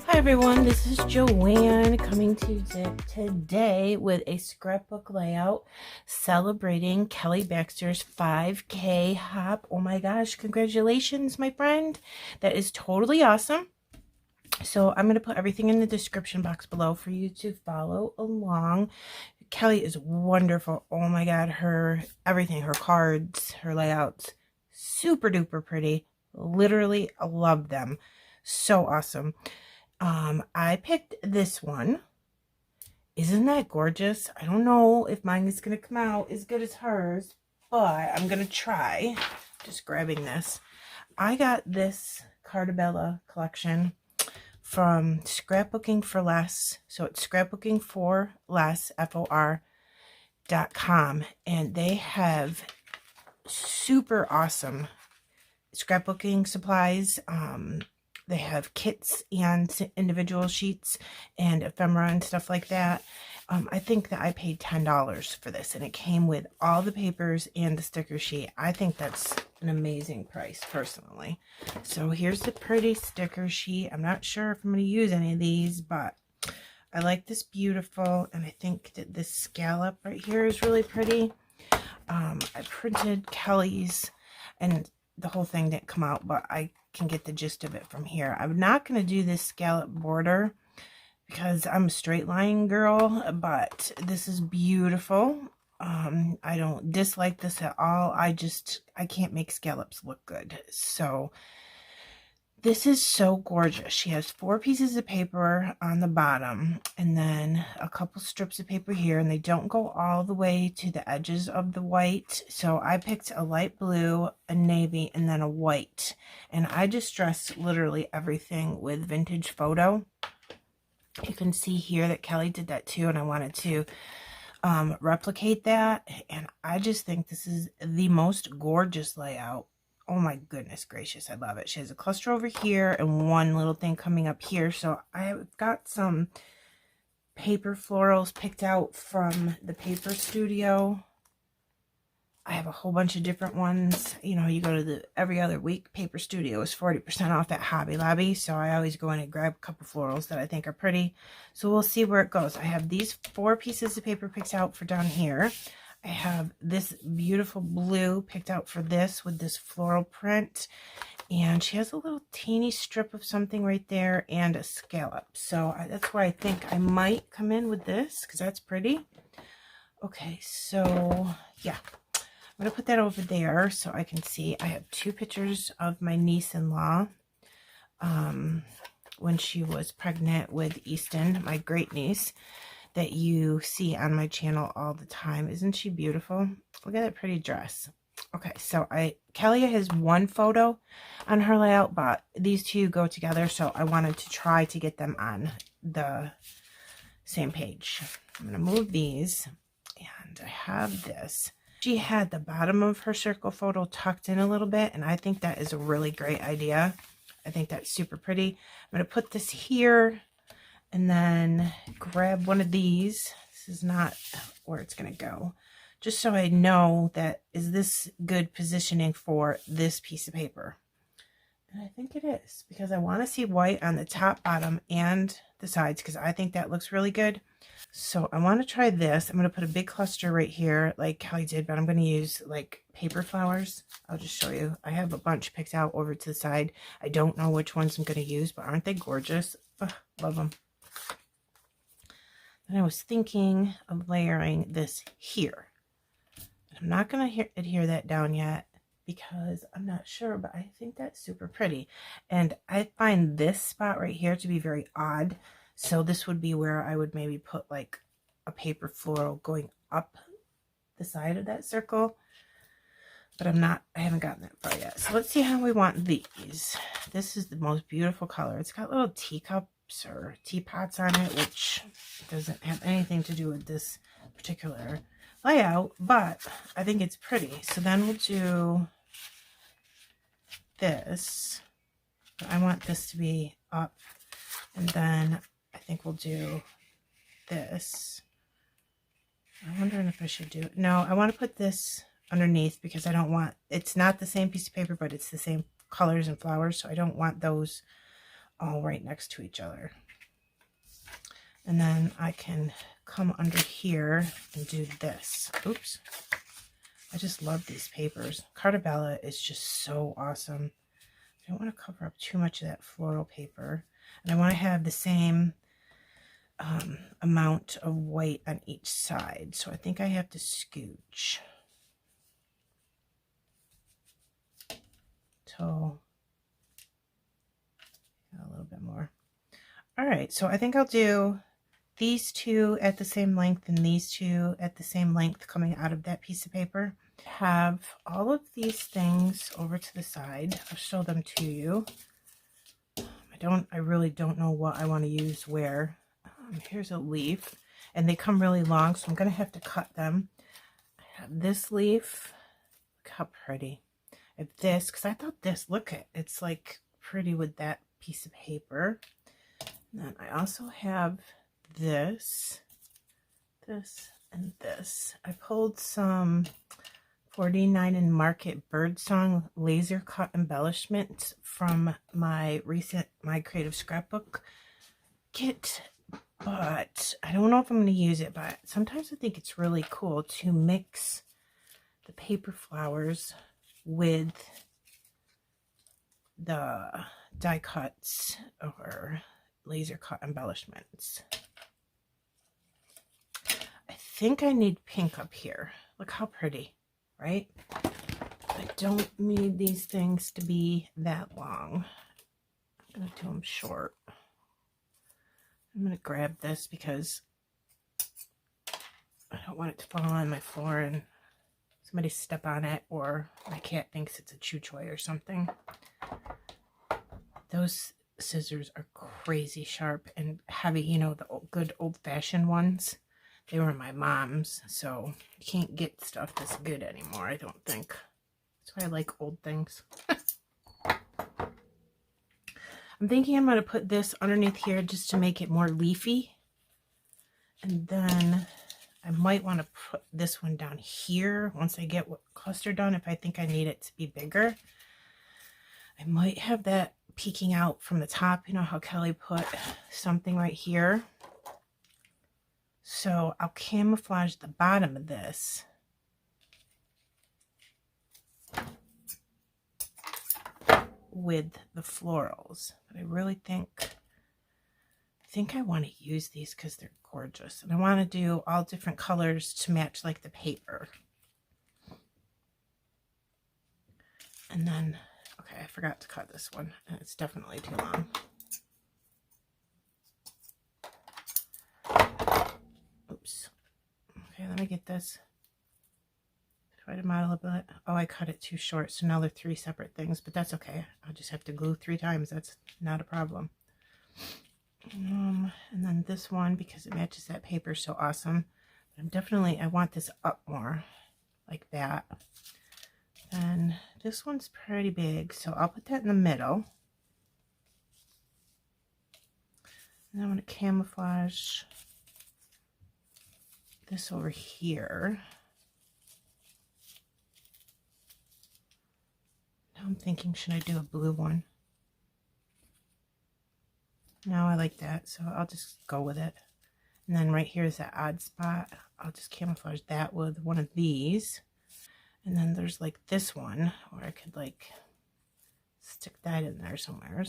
Hi everyone, this is Joanne coming to you today with a scrapbook layout celebrating Kelly Baxter's 5K hop. Oh my gosh, congratulations, my friend. That is totally awesome. So I'm going to put everything in the description box below for you to follow along. Kelly is wonderful. Oh my god, her everything, her cards, her layouts, super duper pretty. Literally love them. So awesome. I picked this one. Isn't that gorgeous? I don't know if mine is going to come out as good as hers, but I'm going to try. Just grabbing this. I got this Cartabella collection from Scrapbooking for Less. So it's Scrapbooking for Less, FOR.com. And they have super awesome scrapbooking supplies. They have kits and individual sheets and ephemera and stuff like that. I think that I paid $10 for this, and it came with all the papers and the sticker sheet. I think that's an amazing price, personally. So here's the pretty sticker sheet. I'm not sure if I'm going to use any of these, but I like this beautiful, and I think that this scallop right here is really pretty. I printed Kelly's, and the whole thing didn't come out, but I can get the gist of it from here. I'm not going to do this scallop border because I'm a straight line girl, but this is beautiful. I don't dislike this at all. I can't make scallops look good. So this is so gorgeous. She has 4 pieces of paper on the bottom and then a couple strips of paper here, and they don't go all the way to the edges of the white. So I picked a light blue, a navy, and then a white. And I distressed literally everything with vintage photo. You can see here that Kelly did that too, and I wanted to replicate that. And I just think this is the most gorgeous layout. Oh my goodness gracious, I love it. She has a cluster over here and one little thing coming up here. So I've got some paper florals picked out from the paper studio. I have a whole bunch of different ones. You know, you go to the every other week paper studio is 40% off at Hobby Lobby. So I always go in and grab a couple florals that I think are pretty. So we'll see where it goes. I have these 4 pieces of paper picked out for down here. I have this beautiful blue picked out for this with this floral print. And she has a little teeny strip of something right there and a scallop. So that's why I think I might come in with this because that's pretty. Okay, so yeah. I'm going to put that over there so I can see. I have 2 pictures of my niece-in-law when she was pregnant with Easton, my great niece, that you see on my channel all the time. Isn't she beautiful? Look at that pretty dress. Okay, so Kelly has 1 photo on her layout, but these 2 go together, so I wanted to try to get them on the same page. I'm going to move these, and I have this. She had the bottom of her circle photo tucked in a little bit, and I think that is a really great idea. I think that's super pretty. I'm going to put this here and then grab one of these. This is not where it's going to go. Just so I know that, is this good positioning for this piece of paper? And I think it is, because I want to see white on the top, bottom, and the sides, because I think that looks really good. So I want to try this. I'm going to put a big cluster right here like Kelly did, but I'm going to use like paper flowers. I'll just show you. I have a bunch picked out over to the side. I don't know which ones I'm going to use, but aren't they gorgeous? Ugh, love them. And I was thinking of layering this here. I'm not going to adhere that down yet because I'm not sure, but I think that's super pretty. And I find this spot right here to be very odd. So this would be where I would maybe put like a paper floral going up the side of that circle. But I haven't gotten that far yet. So let's see how we want these. This is the most beautiful color. It's got little teacups or teapots on it, which doesn't have anything to do with this particular layout, but I think it's pretty. So then we'll do this. I want this to be up, and then I think we'll do this. I'm wondering if I should do it. No, I want to put this underneath because I don't want, it's not the same piece of paper, but it's the same colors and flowers, so I don't want those all right next to each other. And then I can come under here and do this. Oops. I just love these papers. Cartabella is just so awesome. I don't want to cover up too much of that floral paper. And I want to have the same amount of white on each side. So I think I have to scooch. So a little bit more. All right, so I think I'll do these two at the same length and these two at the same length coming out of that piece of paper. Have all of these things over to the side. I'll show them to you. I really don't know what I want to use where. Here's a leaf, and they come really long, so I'm going to have to cut them. I have this leaf. Look how pretty. I have this, because I thought this, look at it's like pretty with that piece of paper. And then I also have this, and this. I pulled some 49 in Market Birdsong laser cut embellishments from my creative scrapbook kit, but I don't know if I'm going to use it. But sometimes I think it's really cool to mix the paper flowers with the die cuts or laser cut embellishments. I think I need pink up here. Look how pretty, right? I don't need these things to be that long. I'm going to do them short. I'm going to grab this because I don't want it to fall on my floor and somebody step on it, or my cat thinks it's a chew toy or something. Those scissors are crazy sharp and heavy, you know, the good old-fashioned ones. They were my mom's, so you can't get stuff that's good anymore, I don't think. That's why I like old things. I'm thinking I'm going to put this underneath here just to make it more leafy. And then I might want to put this one down here once I get what cluster done, if I think I need it to be bigger. I might have that peeking out from the top. You know how Kelly put something right here? So I'll camouflage the bottom of this. With the florals. But I really think I want to use these because they're gorgeous. And I want to do all different colors to match like the paper. And then, okay, I forgot to cut this one. And it's definitely too long. Oops. Okay, let me get this. Try to model a bit. Oh, I cut it too short, so now they're 3 separate things, but that's okay. I'll just have to glue 3 times. That's not a problem. And then this one, because it matches that paper so awesome. But I want this up more, like that. And this one's pretty big, so I'll put that in the middle. And I'm going to camouflage this over here. I'm thinking, should I do a blue one? No, I like that, so I'll just go with it. And then right here is that odd spot. I'll just camouflage that with one of these. And then there's like this one where I could like stick that in there somewhere.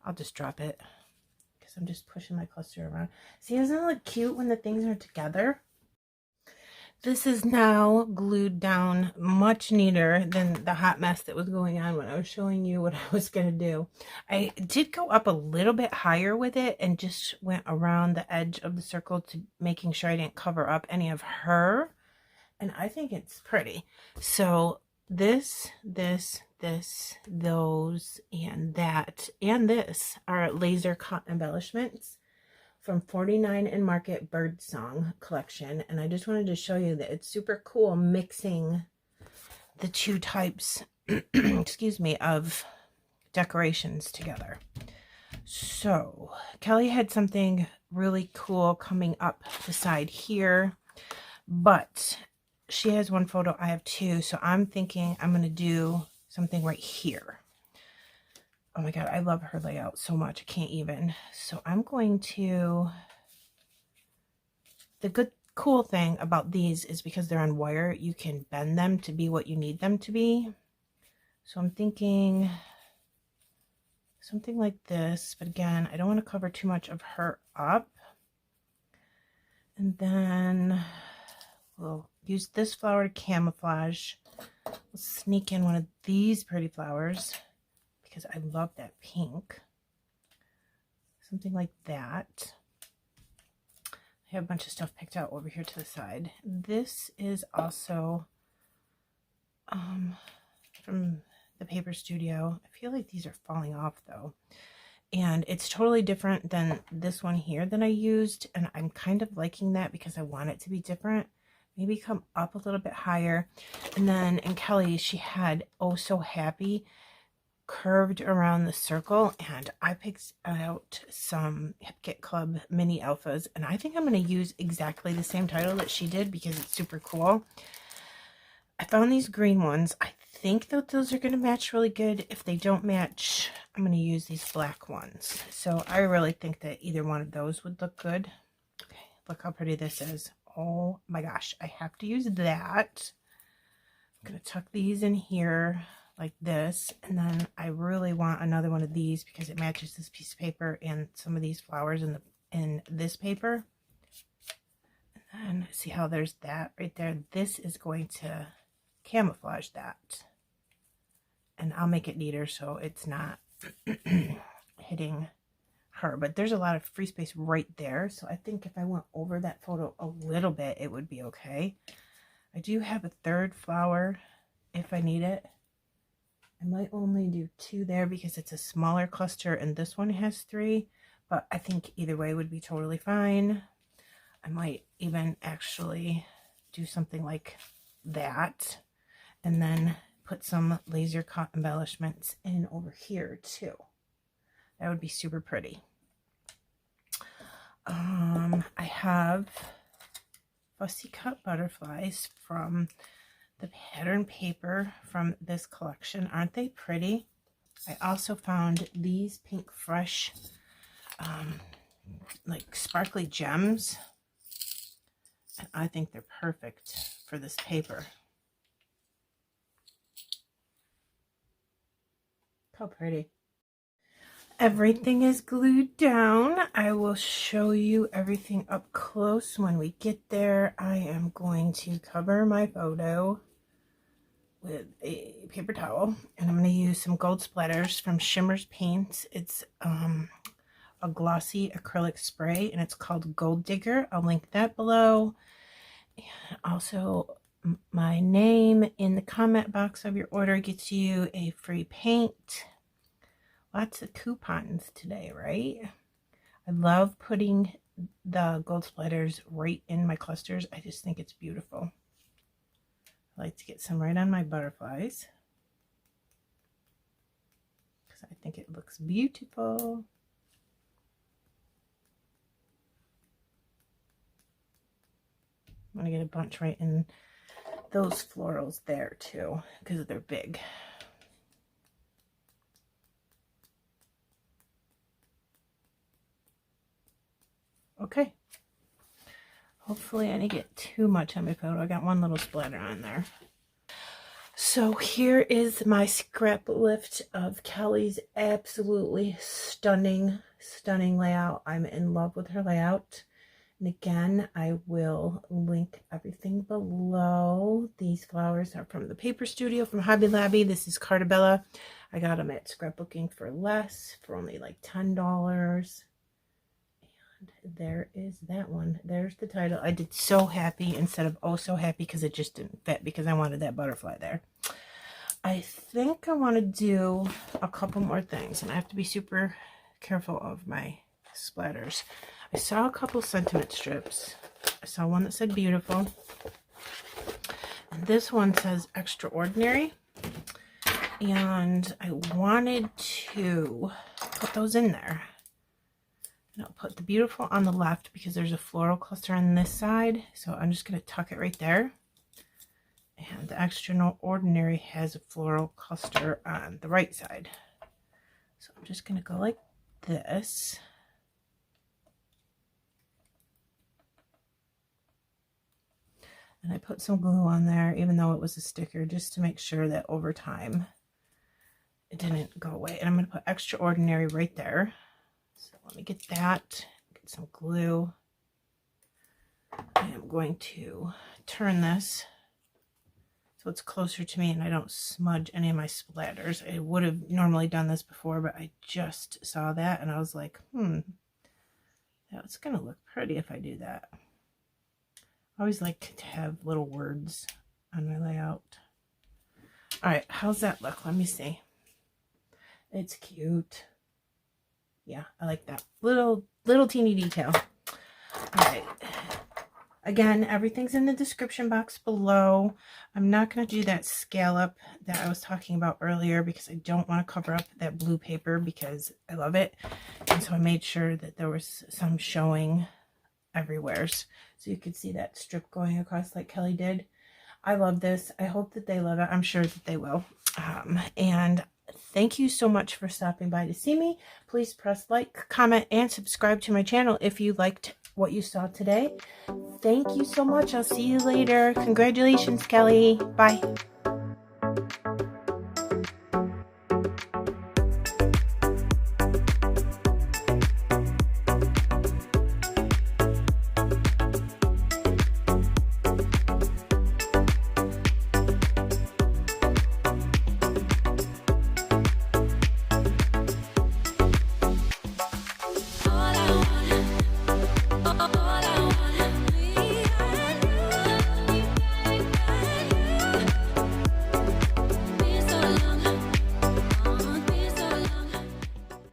I'll just drop it because I'm just pushing my cluster around. See, doesn't it look cute when the things are together? This is now glued down much neater than the hot mess that was going on when I was showing you what I was going to do. I did go up a little bit higher with it and just went around the edge of the circle to making sure I didn't cover up any of her. And I think it's pretty. So this, those, and that, and this are laser cut embellishments from 49 in Market Birdsong collection. And I just wanted to show you that it's super cool mixing the 2 types excuse me, of decorations together. So Kelly had something really cool coming up the side here, but she has one photo, I have two, so I'm thinking I'm going to do something right here. Oh my god, I love her layout so much, I can't even. So I'm going to, the cool thing about these is because they're on wire, you can bend them to be what you need them to be. So I'm thinking something like this, but again, I don't want to cover too much of her up. And then we'll use this flower to camouflage. We'll sneak in one of these pretty flowers because I love that pink. Something like that. I have a bunch of stuff picked out over here to the side. This is also from the Paper Studio. I feel like these are falling off though. And it's totally different than this one here that I used. And I'm kind of liking that because I want it to be different. Maybe come up a little bit higher. And then in Kelly, she had Oh So Happy curved around the circle. And I picked out some Hip Kit Club mini alphas. And I think I'm going to use exactly the same title that she did because it's super cool. I found these green ones. I think that those are going to match really good. If they don't match, I'm going to use these black ones. So I really think that either one of those would look good. Okay, look how pretty this is. Oh my gosh, I have to use that. I'm going to tuck these in here like this. And then I really want another one of these because it matches this piece of paper and some of these flowers in this paper. And then see how there's that right there. This is going to camouflage that, and I'll make it neater so it's not hitting her, but there's a lot of free space right there, so I think if I went over that photo a little bit it would be okay. I do have a third flower if I need it. I might only do two there because it's a smaller cluster and this one has three, but I think either way would be totally fine. I might even actually do something like that and then put some laser cut embellishments in over here too. That would be super pretty. I have fussy cut butterflies from the pattern paper from this collection. Aren't they pretty? I also found these pink fresh like sparkly gems, and I think they're perfect for this paper. How pretty. Everything is glued down. I will show you everything up close when we get there. I am going to cover my photo with a paper towel, and I'm going to use some gold splatters from Shimmer's Paints. It's a glossy acrylic spray, and it's called Gold Digger. I'll link that below. And also, my name in the comment box of your order gets you a free paint. Lots of coupons today, right? I love putting the gold splatters right in my clusters. I just think it's beautiful. I like to get some right on my butterflies because I think it looks beautiful. I'm going to get a bunch right in those florals there too because they're big. Okay. Hopefully I didn't get too much on my photo. I got one little splatter on there. So here is my scrap lift of Kelly's absolutely stunning layout. I'm in love with her layout. And again, I will link everything below. These flowers are from the Paper Studio from Hobby Lobby. This is Cartabella. I got them at Scrapbooking for less, for only like $10. And there is that one. There's the title. I did So Happy instead of Oh So Happy because it just didn't fit because I wanted that butterfly there. I think I want to do a couple more things, and I have to be super careful of my splatters. I saw a couple sentiment strips. I saw one that said beautiful, and this one says extraordinary. and I wanted to put those in there. And I'll put the beautiful on the left because there's a floral cluster on this side. So I'm just going to tuck it right there. And the extraordinary has a floral cluster on the right side. So I'm just going to go like this. And I put some glue on there, even though it was a sticker, just to make sure that over time it didn't go away. And I'm going to put extraordinary right there. So let me get that, get some glue. I am going to turn this so it's closer to me and I don't smudge any of my splatters. I would have normally done this before, but I just saw that and I was like, that's going to look pretty if I do that. I always like to have little words on my layout. All right, how's that look? Let me see. It's cute. Yeah, I like that. Little teeny detail. All right. Again, everything's in the description box below. I'm not going to do that scallop that I was talking about earlier because I don't want to cover up that blue paper because I love it. And so I made sure that there was some showing everywhere. So you could see that strip going across like Kelly did. I love this. I hope that they love it. I'm sure that they will. And thank you so much for stopping by to see me. Please press like, comment, and subscribe to my channel if you liked what you saw today. Thank you so much. I'll see you later. Congratulations, Kelly. Bye.